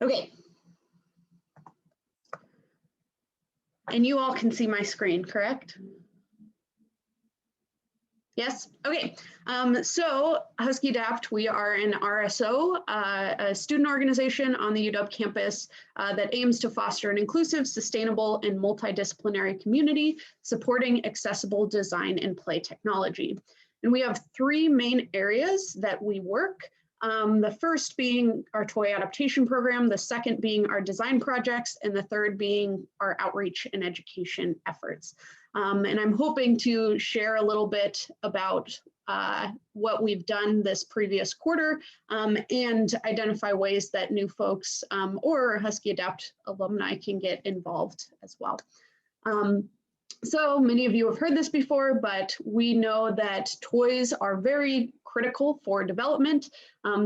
Okay. And you all can see my screen, correct? Yes, okay. So HuskyADAPT, we are an RSO, a student organization on the UW campus that aims to foster an inclusive, sustainable, and multidisciplinary community supporting accessible design and play technology. And we have three main areas that we work. The first being our toy adaptation program, the second being our design projects, and the third being our outreach and education efforts. And I'm hoping to share a little bit about what we've done this previous quarter and identify ways that new folks or HuskyADAPT alumni can get involved as well. So many of you have heard this before, but we know that toys are very critical for development.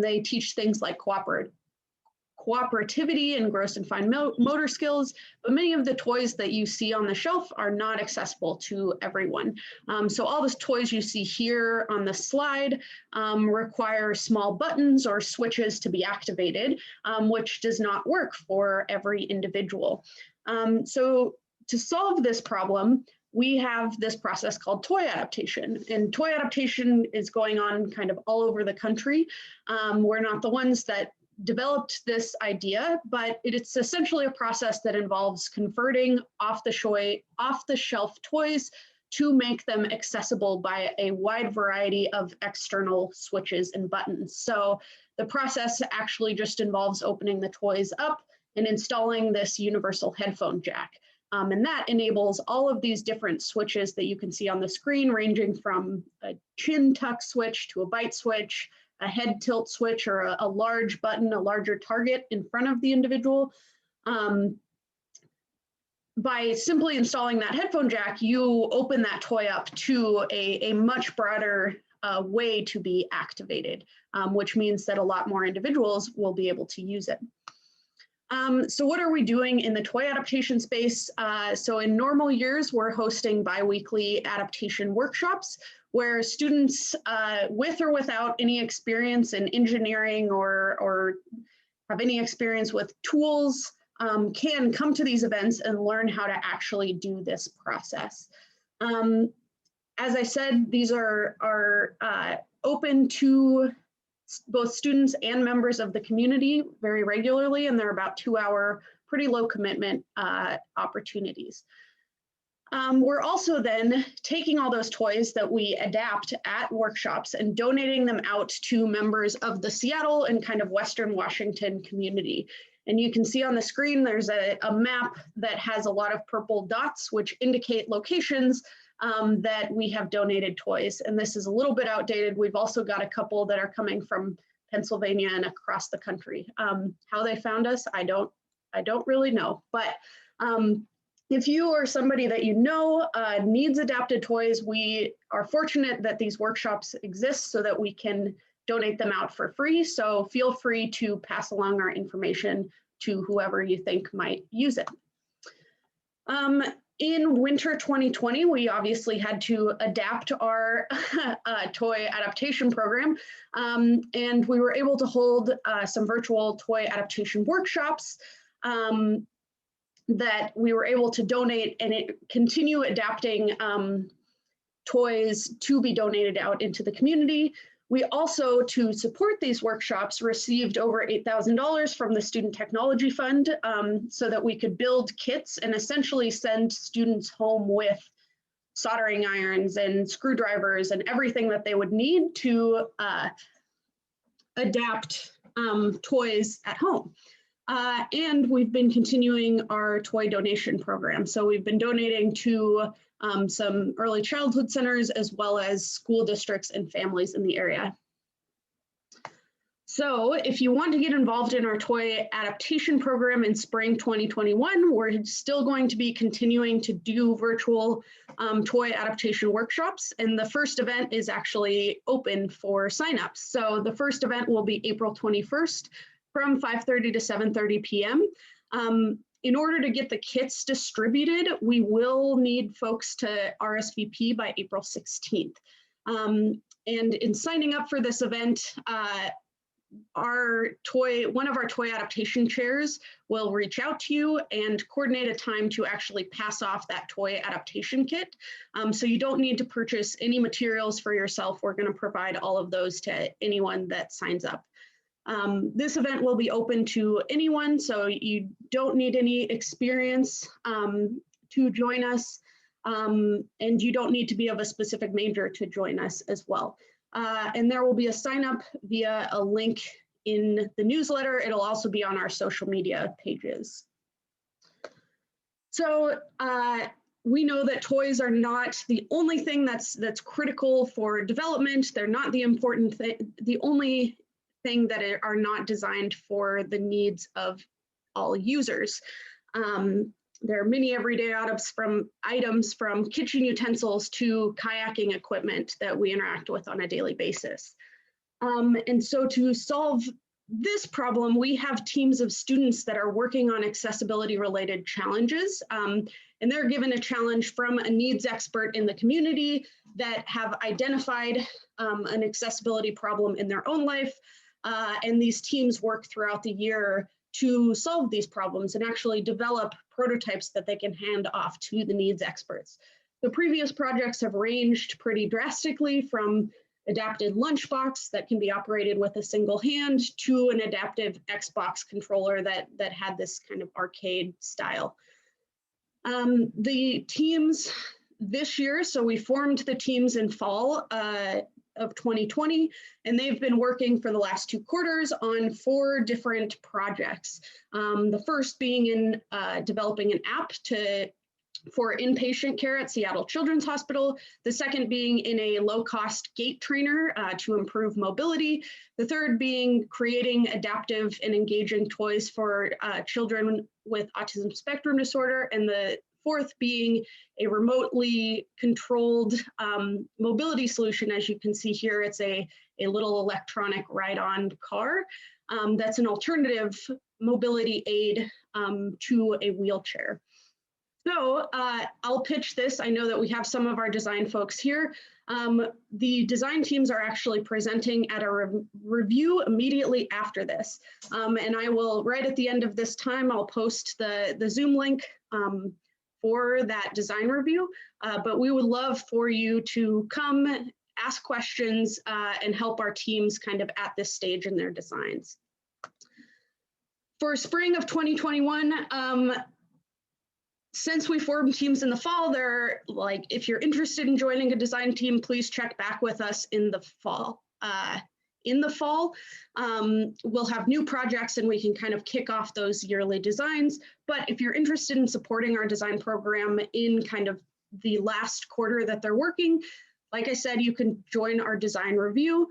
They teach things like cooperativity and gross and fine motor skills, but many of the toys that you see on the shelf are not accessible to everyone. So all the toys you see here on the slide require small buttons or switches to be activated, which does not work for every individual. So to solve this problem, we have this process called toy adaptation, and toy adaptation is going on kind of all over the country. We're not the ones that developed this idea, but it's essentially a process that involves converting off-the-shelf toys to make them accessible by a wide variety of external switches and buttons. So the process actually just involves opening the toys up and installing this universal headphone jack. And that enables all of these different switches that you can see on the screen, ranging from a chin tuck switch to a bite switch, a head tilt switch, or a large button, a larger target in front of the individual. By simply installing that headphone jack, you open that toy up to a much broader way to be activated, which means that a lot more individuals will be able to use it. So what are we doing in the toy adaptation space? So in normal years, we're hosting bi-weekly adaptation workshops where students with or without any experience in engineering or have any experience with tools can come to these events and learn how to actually do this process. As I said, these are open to both students and members of the community very regularly, and they're about 2-hour, pretty low commitment opportunities. We're also then taking all those toys that we adapt at workshops and donating them out to members of the Seattle and kind of Western Washington community. And you can see on the screen, there's a map that has a lot of purple dots, which indicate locations that we have donated toys. And this is a little bit outdated. We've also got a couple that are coming from Pennsylvania and across the country. How they found us, I don't really know. But if you or somebody that you know needs adapted toys, we are fortunate that these workshops exist so that we can donate them out for free. So feel free to pass along our information to whoever you think might use it. In winter 2020, we obviously had to adapt our toy adaptation program, and we were able to hold some virtual toy adaptation workshops that we were able to donate and continue adapting toys to be donated out into the community. We also, to support these workshops, received over $8,000 from the Student Technology Fund so that we could build kits and essentially send students home with soldering irons and screwdrivers and everything that they would need to adapt toys at home. And we've been continuing our toy donation program. So we've been donating to some early childhood centers as well as school districts and families in the area. So if you want to get involved in our toy adaptation program in spring 2021, we're still going to be continuing to do virtual toy adaptation workshops. And the first event is actually open for signups. So the first event will be April 21st from 5:30 to 7:30 p.m. In order to get the kits distributed, we will need folks to RSVP by April 16th. And in signing up for this event, one of our toy adaptation chairs will reach out to you and coordinate a time to actually pass off that toy adaptation kit. So you don't need to purchase any materials for yourself. We're going to provide all of those to anyone that signs up. This event will be open to anyone, so you don't need any experience to join us, and you don't need to be of a specific major to join us as well. And there will be a sign up via a link in the newsletter. It'll also be on our social media pages. So we know that toys are not the only thing that's critical for development. They're not the important thing, the only thing that are not designed for the needs of all users. There are many everyday items from kitchen utensils to kayaking equipment that we interact with on a daily basis. And so to solve this problem, we have teams of students that are working on accessibility related challenges. And they're given a challenge from a needs expert in the community that have identified an accessibility problem in their own life. And these teams work throughout the year to solve these problems and actually develop prototypes that they can hand off to the needs experts. The previous projects have ranged pretty drastically from adapted lunchbox that can be operated with a single hand to an adaptive Xbox controller that had this kind of arcade style. The teams this year, so we formed the teams in fall of 2020, and they've been working for the last 2 quarters on 4 different projects. The first being in developing an app for inpatient care at Seattle Children's Hospital. The second being in a low-cost gait trainer to improve mobility. The third being creating adaptive and engaging toys for children with autism spectrum disorder. And the fourth being a remotely controlled mobility solution. As you can see here, it's a little electronic ride-on car that's an alternative mobility aid to a wheelchair. So I'll pitch this. I know that we have some of our design folks here. The design teams are actually presenting at a review immediately after this. And I will, right at the end of this time, I'll post the Zoom link for that design review, but we would love for you to come ask questions and help our teams kind of at this stage in their designs. For spring of 2021, since we formed teams in the fall, if you're interested in joining a design team, please check back with us in the fall. We'll have new projects and we can kind of kick off those yearly designs. But if you're interested in supporting our design program in kind of the last quarter that they're working, like I said, you can join our design review.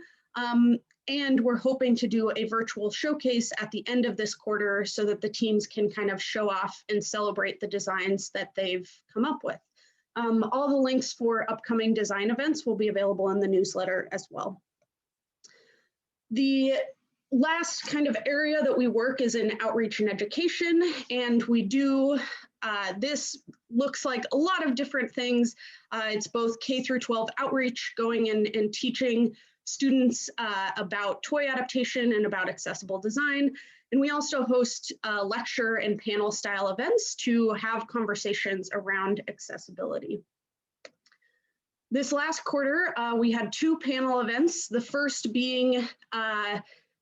And we're hoping to do a virtual showcase at the end of this quarter so that the teams can kind of show off and celebrate the designs that they've come up with. All the links for upcoming design events will be available in the newsletter as well. The last kind of area that we work is in outreach and education, and we do, this looks like a lot of different things. It's both K through 12 outreach, going in and teaching students about toy adaptation and about accessible design. And we also host lecture and panel style events to have conversations around accessibility. This last quarter, we had 2 panel events, the first being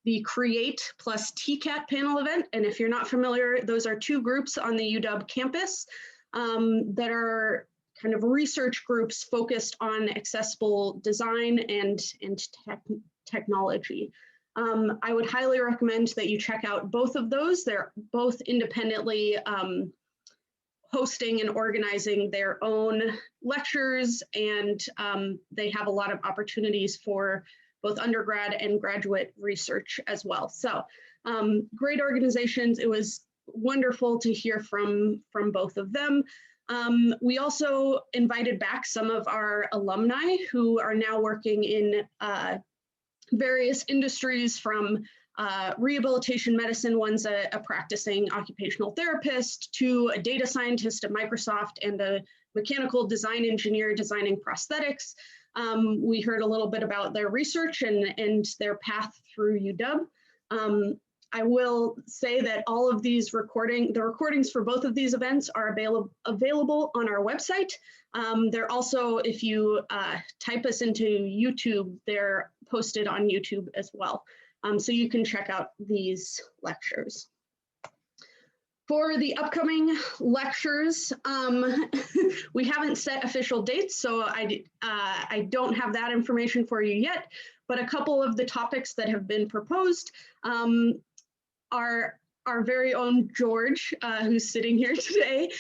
the Create plus TCAT panel event. And if you're not familiar, those are 2 groups on the UW campus that are kind of research groups focused on accessible design and technology. I would highly recommend that you check out both of those. They're both independently hosting and organizing their own lectures, and they have a lot of opportunities for both undergrad and graduate research as well. So great organizations. It was wonderful to hear from both of them. We also invited back some of our alumni who are now working in various industries, from rehabilitation medicine, one's a practicing occupational therapist, to a data scientist at Microsoft and a mechanical design engineer designing prosthetics. We heard a little bit about their research and their path through UW. I will say that all of these the recordings for both of these events are available on our website. They're also, if you type us into YouTube, they're posted on YouTube as well. So you can check out these lectures. For the upcoming lectures, we haven't set official dates, so I don't have that information for you yet, but a couple of the topics that have been proposed are our very own George, who's sitting here today,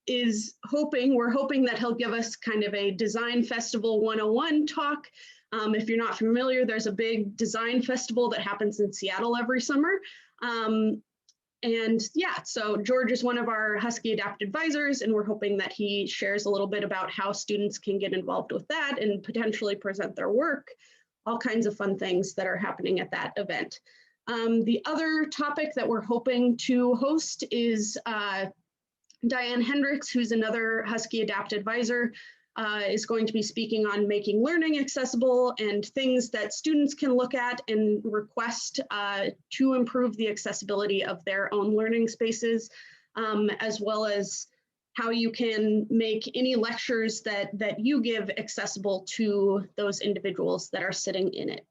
we're hoping that he'll give us kind of a Design Festival 101 talk. If you're not familiar, there's a big design festival that happens in Seattle every summer. And yeah, so George is one of our HuskyADAPT advisors, and we're hoping that he shares a little bit about how students can get involved with that and potentially present their work, all kinds of fun things that are happening at that event. The other topic that we're hoping to host is Diane Hendricks, who's another HuskyADAPT advisor, is going to be speaking on making learning accessible and things that students can look at and request to improve the accessibility of their own learning spaces, as well as how you can make any lectures that you give accessible to those individuals that are sitting in it.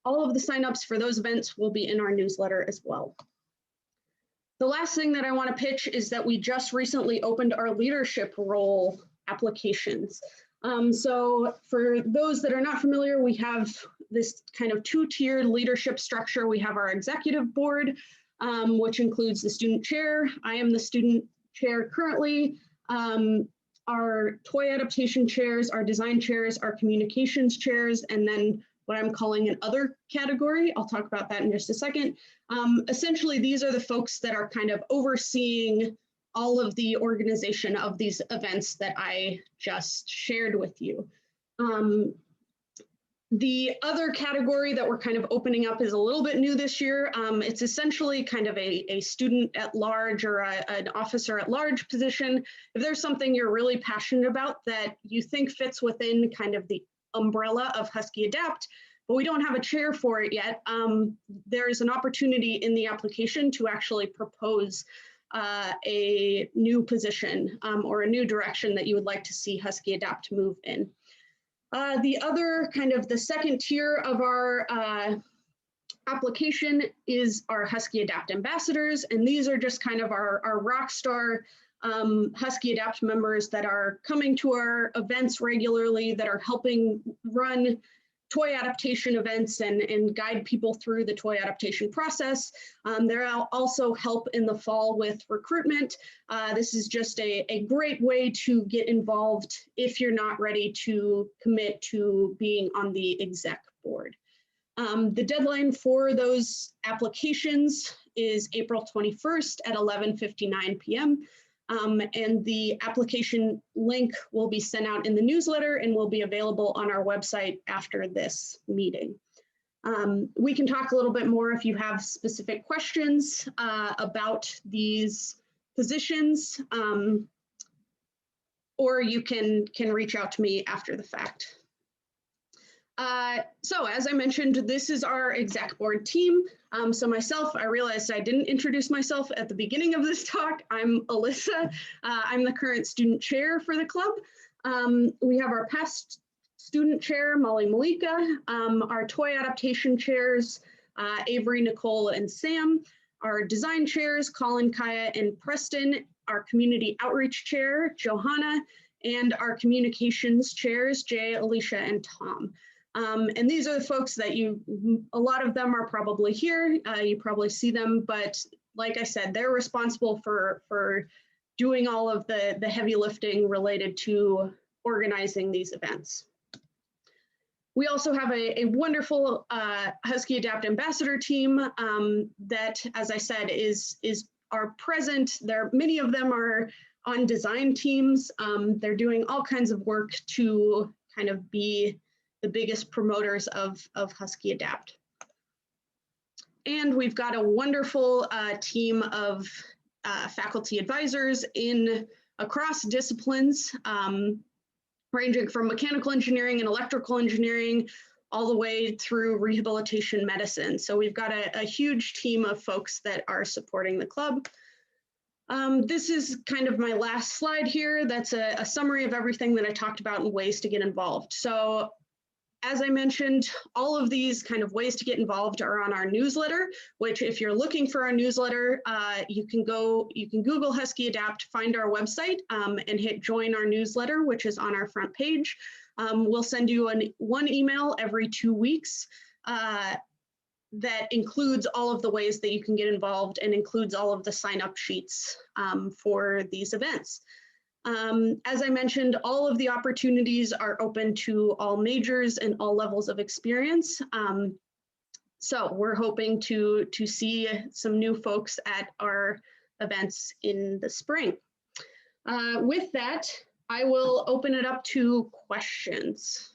All of the signups for those events will be in our newsletter as well. The last thing that I want to pitch is that we just recently opened our leadership role applications. So for those that are not familiar, we have this kind of two-tiered leadership structure. We have our executive board, which includes the student chair. I am the student chair currently. Our toy adaptation chairs, our design chairs, our communications chairs, and then what I'm calling an other category. I'll talk about that in just a second. Essentially, these are the folks that are kind of overseeing all of the organization of these events that I just shared with you. The other category that we're kind of opening up is a little bit new this year. It's essentially kind of a student at large or an officer at large position. If there's something you're really passionate about that you think fits within kind of the umbrella of HuskyADAPT, but we don't have a chair for it yet, there's an opportunity in the application to actually propose a new position or a new direction that you would like to see HuskyADAPT move in. The other kind of the second tier of our application is our HuskyADAPT ambassadors, and these are just kind of our rock star HuskyADAPT members that are coming to our events regularly, that are helping run toy adaptation events and guide people through the toy adaptation process. They'll also help in the fall with recruitment. This is just a great way to get involved if you're not ready to commit to being on the exec board. The deadline for those applications is April 21st at 11:59 p.m. And the application link will be sent out in the newsletter and will be available on our website after this meeting. We can talk a little bit more if you have specific questions about these positions, or you can reach out to me after the fact. So as I mentioned, this is our exec board team. So myself, I realized I didn't introduce myself at the beginning of this talk. I'm Alyssa. I'm the current student chair for the club. We have our past student chair, Molly Malika, our toy adaptation chairs, Avery, Nicole, and Sam, our design chairs, Colin, Kaya, and Preston, our community outreach chair, Johanna, and our communications chairs, Jay, Alicia, and Tom. And these are the folks that a lot of them are probably here, you probably see them, but like I said, they're responsible for doing all of the heavy lifting related to organizing these events. We also have a wonderful HuskyADAPT ambassador team that, as I said, are present. Many of them are on design teams. They're doing all kinds of work to kind of be the biggest promoters of HuskyADAPT. And we've got a wonderful team of faculty advisors across disciplines, ranging from mechanical engineering and electrical engineering, all the way through rehabilitation medicine. So we've got a huge team of folks that are supporting the club. This is kind of my last slide here. That's a summary of everything that I talked about and ways to get involved. So as I mentioned, all of these kind of ways to get involved are on our newsletter, which if you're looking for our newsletter, you can Google HuskyADAPT, find our website, and hit join our newsletter, which is on our front page. We'll send you one email every 2 weeks that includes all of the ways that you can get involved and includes all of the sign-up sheets for these events. As I mentioned, all of the opportunities are open to all majors and all levels of experience. So we're hoping to see some new folks at our events in the spring. With that, I will open it up to questions.